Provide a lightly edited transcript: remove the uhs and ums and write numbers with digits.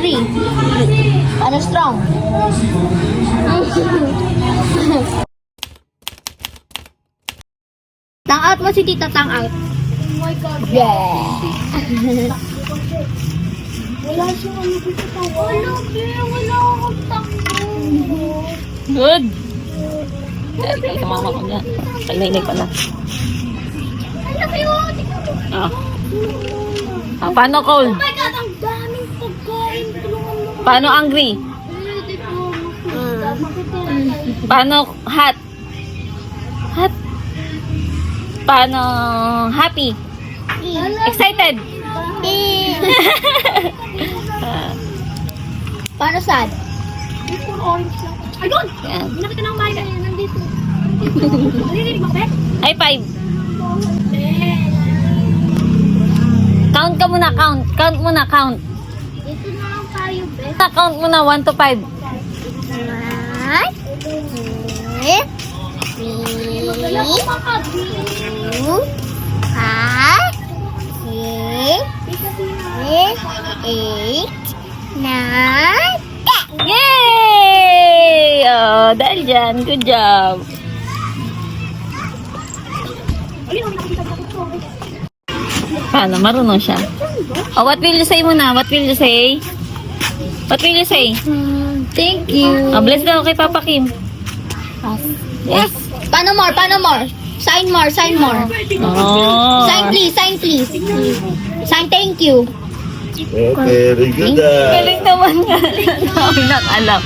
3. Ano strong? Tang out mo si tita, tang out. Oh my God. Yeah. Wala siya ano dito sa wala. Wala akong takbo. Good. Ay, kamama ko niya. Kainay pala. Ano kayo? Ah. Ah, paano cold? Oh my God, ang daming pagkain. Tulungan mo. Paano angry? Paano hot? Hot? Paano happy? Excited? Paano sad? Orange lang. Ayun! Yan. Hindi nakita na umaga. Nandito. Narinig mo, Bek? Ay, 5. Count ka muna, count. Count muna, count. Dito na lang tayo, Bek. Count muna, 1 to 5. 1, 2, 3, 4, 5, 6, 7, 8, 9, 10. Yay! Oh, dahil dyan. Good job. Paano? Marunong siya. Oh, what will you say muna? What will you say? What will you say? Thank you. Oh, bless daw kay Papa Kim. Yes. Paano more? Paano more? Sign more, sign more. Oh. Sign please, sign please. Sign thank you. Okay, very good. Galing naman nga. Ang alam.